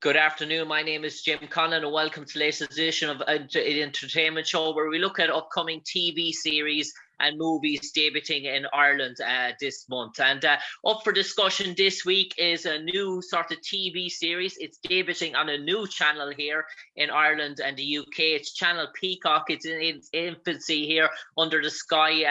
Good afternoon. My name is Jim Conlan, and welcome to the latest edition of the Entertainment Show, where we look at upcoming TV series and movies debuting in Ireland this month. And up for discussion this week is a new sort of TV series. It's debuting on a new channel here in Ireland and the UK. It's Channel Peacock. It's in its infancy here under the Sky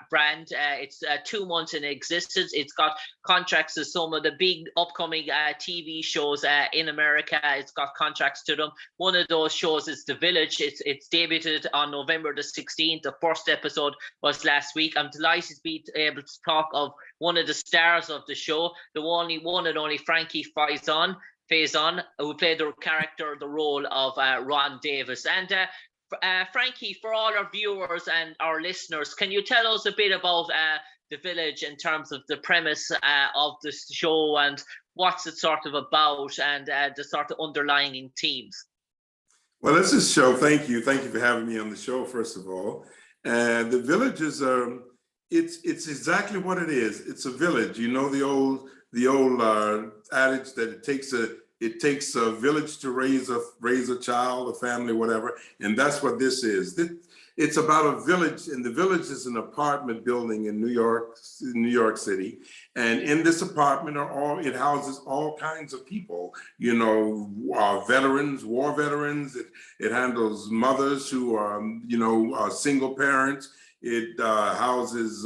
brand. It's 2 months in existence. It's got contracts to some of the big upcoming TV shows in America. It's got contracts to them. One of those shows is The Village. It's debuted on November the 16th. The first episode was last week. I'm delighted to be able to talk of one of the stars of the show, the one and only Frankie Faison, who played the role of Ron Davis. And Frankie, for all our viewers and our listeners, can you tell us a bit about The Village in terms of the premise of the show and what's it sort of about and the sort of underlying themes? Well, this is show. Thank you for having me on the show. First of all, The Village is it's exactly what it is. It's a village. You know the old adage that it takes a village to raise a child, a family, whatever, and that's what this is. It's about a village, and the village is an apartment building in New York City. And in this apartment it houses all kinds of people, veterans, war veterans. It handles mothers who are single parents. It houses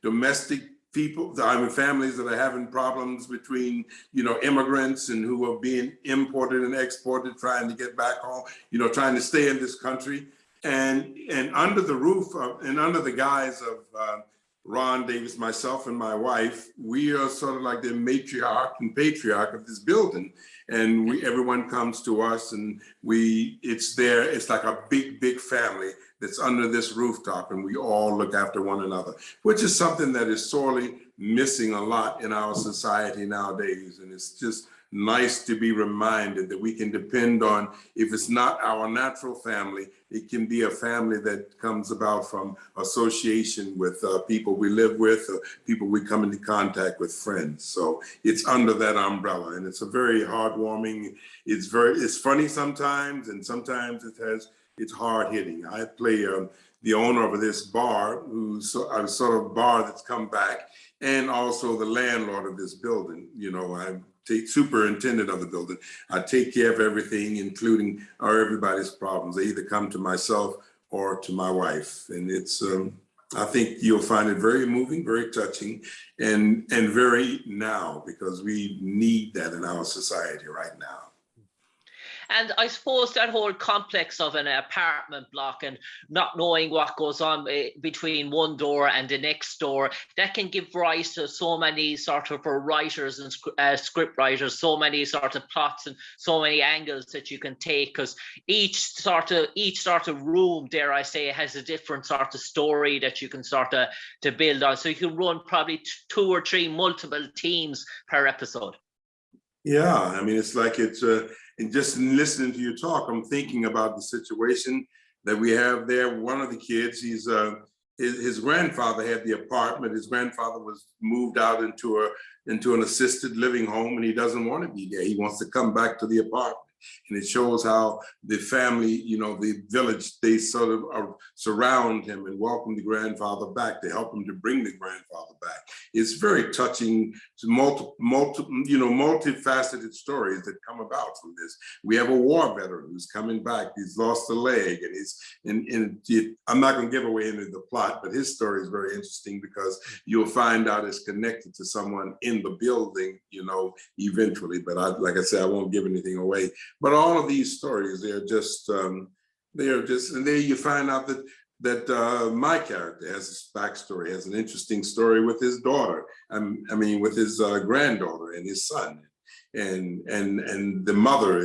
domestic people, families that are having problems between, immigrants and who are being imported and exported, trying to get back home, trying to stay in this country. And under the roof and under the guise of Ron Davis, myself and my wife, we are sort of like the matriarch and patriarch of this building. And everyone comes to us, and it's like a big family that's under this rooftop, and we all look after one another, which is something that is sorely missing a lot in our society nowadays. And it's just nice to be reminded that we can depend on, if it's not our natural family, it can be a family that comes about from association with people we live with, or people we come into contact with, friends. So it's under that umbrella, and it's a very heartwarming. It's funny sometimes, and sometimes it's hard hitting. I play the owner of this bar, who's a sort of bar that's come back, and also the landlord of this building. I'm superintendent of the building. I take care of everything, including everybody's problems. They either come to myself or to my wife, and it's. I think you'll find it very moving, very touching, and very now, because we need that in our society right now. And I suppose that whole complex of an apartment block and not knowing what goes on between one door and the next door, that can give rise to so many sort of writers and script writers, so many sort of plots and so many angles that you can take, because each sort of room, dare I say, has a different sort of story that you can sort of to build on. So you can run probably 2 or 3 multiple themes per episode. Yeah, I mean, it's like and just listening to you talk, I'm thinking about the situation that we have there. One of the kids, his grandfather had the apartment. His grandfather was moved out into an assisted living home, and he doesn't want to be there. He wants to come back to the apartment. And it shows how the family, the village, they sort of surround him and welcome the grandfather back to help him to bring the grandfather back. It's very touching, multifaceted stories that come about from this. We have a war veteran who's coming back. He's lost a leg, and I'm not going to give away any of the plot, but his story is very interesting, because you'll find out it's connected to someone in the building, eventually. But like I said, I won't give anything away. But all of these stories, they're just, and there you find out that my character has this backstory, has an interesting story with his daughter. With his granddaughter and his son, and the mother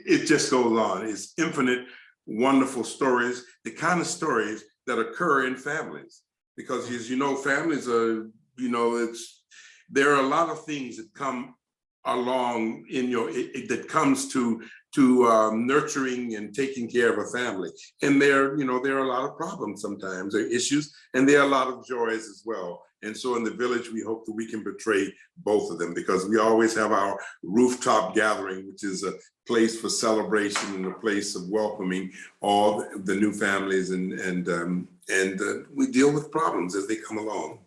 it just goes on. It's infinite, wonderful stories, the kind of stories that occur in families, because as you know, families are, there are a lot of things that come along that comes to nurturing and taking care of a family. And there are a lot of problems sometimes, there are issues, and there are a lot of joys as well. And so in the village, we hope that we can portray both of them, because we always have our rooftop gathering, which is a place for celebration and a place of welcoming all the new families, and we deal with problems as they come along.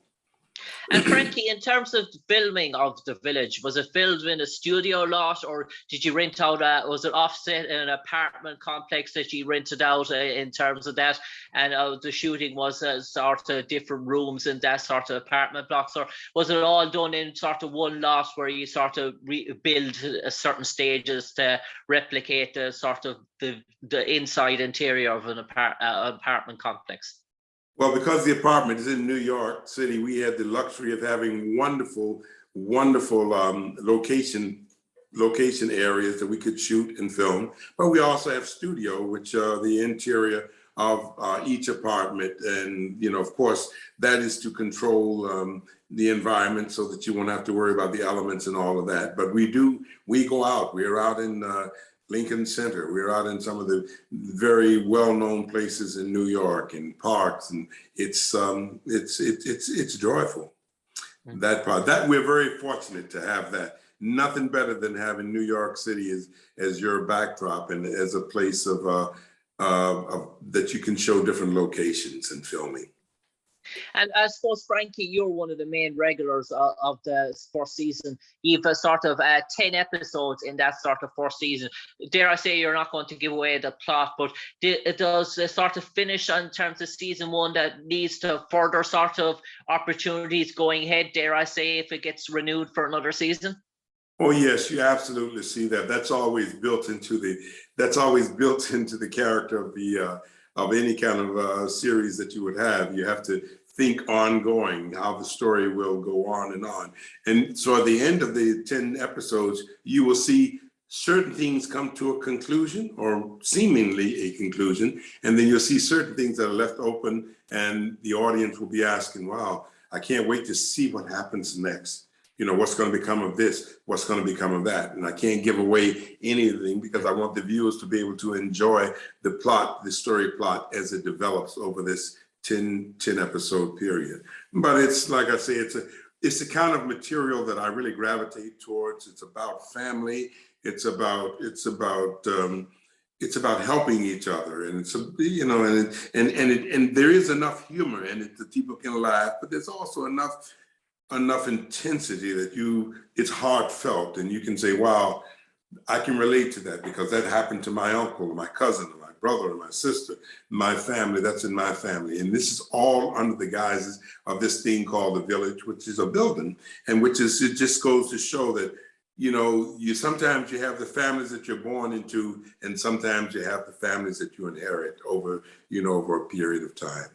And Frankie, in terms of filming of The Village, was it filmed in a studio lot, or did you rent out was it offset in an apartment complex that you rented out in terms of that? And the shooting was sort of different rooms in that sort of apartment blocks, or was it all done in sort of one lot where you sort of build certain stages to replicate the sort of the inside interior of an apartment complex? Well, because the apartment is in New York City, we had the luxury of having wonderful, wonderful location areas that we could shoot and film. But we also have studio, which are the interior of each apartment. And, you know, of course, that is to control the environment so that you won't have to worry about the elements and all of that. But we go out. We're out in Lincoln Center. We're out in some of the very well-known places in New York and parks, and it's joyful. That part, that we're very fortunate to have that. Nothing better than having New York City as your backdrop and as a place of that you can show different locations and filming. And I suppose, Frankie, you're one of the main regulars of the first season. You've sort of 10 episodes in that sort of first season. Dare I say, you're not going to give away the plot, but it does sort of finish in terms of season one that leads to further sort of opportunities going ahead, dare I say, if it gets renewed for another season? Oh yes, you absolutely see that. That's always built into the character of the of any kind of series that you would have. You have to think ongoing how the story will go on and on. And so at the end of the 10 episodes, you will see certain things come to a conclusion, or seemingly a conclusion, and then you'll see certain things that are left open, and the audience will be asking, wow, I can't wait to see what happens next. You know, what's going to become of this? What's going to become of that? And I can't give away anything because I want the viewers to be able to enjoy the plot, the story plot, as it develops over this 10 episode period. But it's like I say, it's the kind of material that I really gravitate towards. It's about family. It's about helping each other, and it's and there is enough humor in it that people can laugh, but there's also enough intensity that it's heartfelt, and you can say, wow, I can relate to that because that happened to my uncle, or my cousin, or my brother, or my sister, my family. That's in my family. And this is all under the guises of this thing called The Village, which is a building, and it just goes to show that, you know, sometimes you have the families that you're born into, and sometimes you have the families that you inherit over a period of time.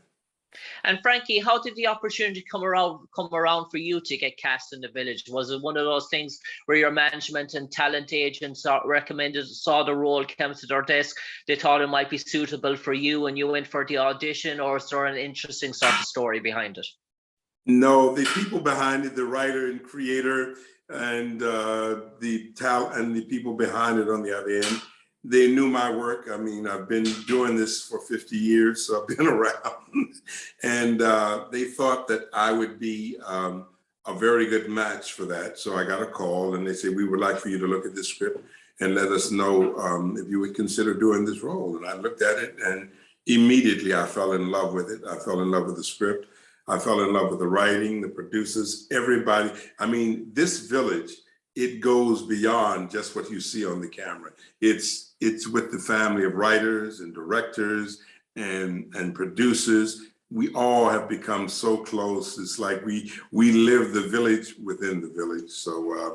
And Frankie, how did the opportunity come around for you to get cast in The Village? Was it one of those things where your management and talent agents saw the role, came to their desk, they thought it might be suitable for you, and you went for the audition, or is there an interesting sort of story behind it? No, the people behind it, the writer and creator, and the talent and the people behind it on the other end, they knew my work. I mean, I've been doing this for 50 years, so I've been around. And they thought that I would be a very good match for that. So I got a call, and they said, we would like for you to look at this script and let us know if you would consider doing this role. And I looked at it, and immediately I fell in love with it. I fell in love with the script. I fell in love with the writing, the producers, everybody. I mean, this village, it goes beyond just what you see on the camera. It's with the family of writers and directors and producers. We all have become so close. It's like we live the village within the village. So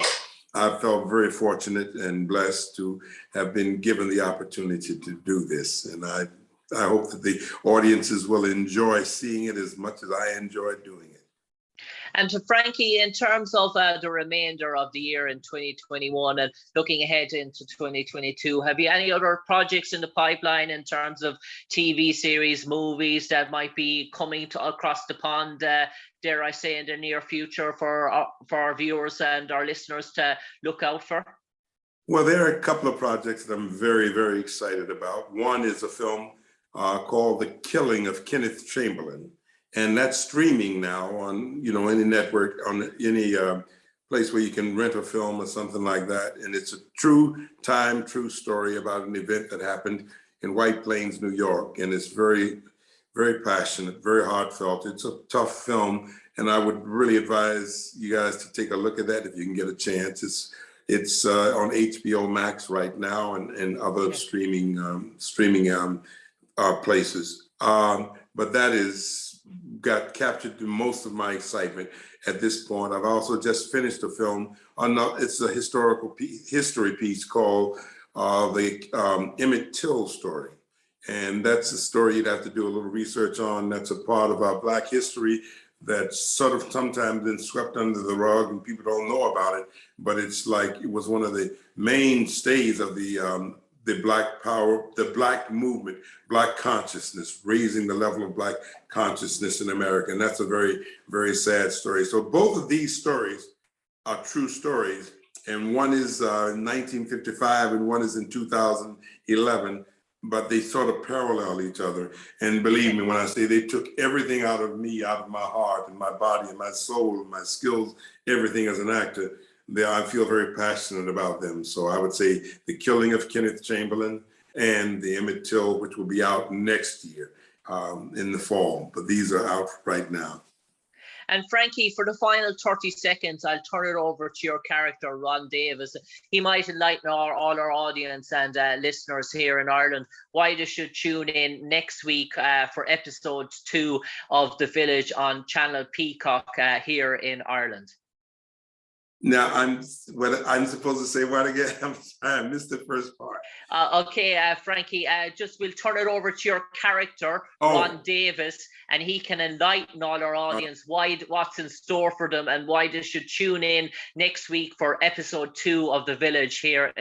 I felt very fortunate and blessed to have been given the opportunity to do this. And I hope that the audiences will enjoy seeing it as much as I enjoyed doing it. And to Frankie, in terms of the remainder of the year in 2021 and looking ahead into 2022, have you any other projects in the pipeline in terms of TV series, movies that might be coming across the pond, dare I say, in the near future for our viewers and our listeners to look out for? Well, there are a couple of projects that I'm very, very excited about. One is a film called The Killing of Kenneth Chamberlain. and that's streaming now on, you know, any network, on any place where you can rent a film or something like that. And it's a true story about an event that happened in White Plains, New York. And it's very, very passionate, very heartfelt. It's a tough film, and I would really advise you guys to take a look at that if you can get a chance. It's on HBO Max right now, and other streaming places. But that is got captured most of my excitement at this point. I've also just finished a film it's a history piece called the Emmett Till story. And that's a story you'd have to do a little research on. That's a part of our Black history that's sort of sometimes been swept under the rug and people don't know about it. But it's like it was one of the mainstays of the Black power, the Black movement, Black consciousness, raising the level of Black consciousness in America. And that's a very, very sad story. So both of these stories are true stories. And one is 1955 and one is in 2011. But they sort of parallel each other. And believe me, when I say they took everything out of me, out of my heart and my body and my soul and my skills, everything as an actor, I feel very passionate about them. So I would say The Killing of Kenneth Chamberlain and the Emmett Till, which will be out next year in the fall. But these are out right now. And Frankie, for the final 30 seconds, I'll turn it over to your character, Ron Davis. He might enlighten all our audience and listeners here in Ireland why they should tune in next week for episode 2 of The Village on Channel Peacock here in Ireland. Now, I'm supposed to say what again? I missed the first part. Okay, Frankie, we'll turn it over to your character, Ron Davis, and he can enlighten all our audience what's in store for them and why they should tune in next week for episode 2 of The Village here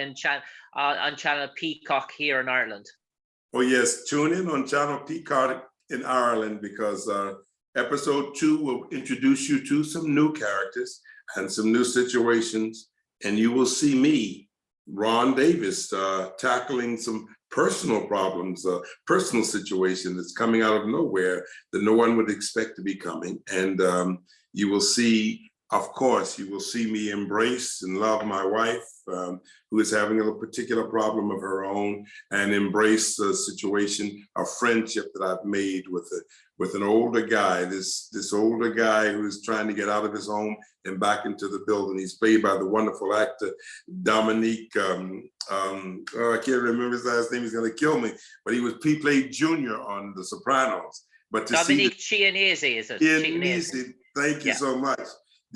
on Channel Peacock here in Ireland. Oh yes, tune in on Channel Peacock in Ireland, because episode 2 will introduce you to some new characters and some new situations, and you will see me, Ron Davis, tackling some personal problems, personal situation that's coming out of nowhere that no one would expect to be coming. And you will see, of course, you will see me embrace and love my wife, who is having a particular problem of her own, and embrace the situation, a friendship that I've made with an older guy, this older guy who is trying to get out of his home and back into the building. He's played by the wonderful actor, Dominique, I can't remember his last name, he's gonna kill me, but he played Junior on The Sopranos. But to Dominique Chianese, is it? Chianese, thank you so much.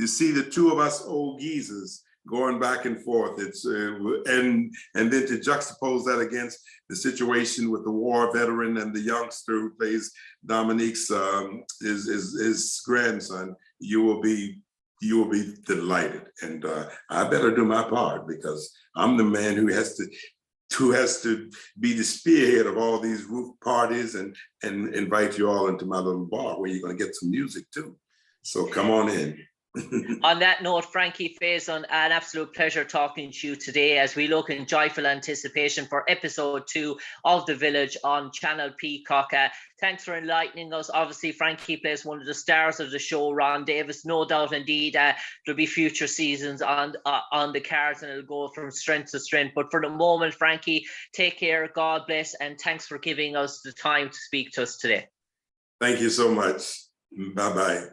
To see the two of us old geezers going back and forth, it's and then to juxtapose that against the situation with the war veteran and the youngster who plays Dominique's his grandson, you will be delighted. And I better do my part, because I'm the man who has to be the spearhead of all these roof parties and invite you all into my little bar where you're going to get some music too. So come on in. On that note, Frankie Faison, an absolute pleasure talking to you today as we look in joyful anticipation for episode 2 of The Village on Channel Peacock. Thanks for enlightening us. Obviously, Frankie plays one of the stars of the show, Ron Davis. No doubt, indeed, there'll be future seasons on the cards, and it'll go from strength to strength. But for the moment, Frankie, take care, God bless, and thanks for giving us the time to speak to us today. Thank you so much. Bye-bye.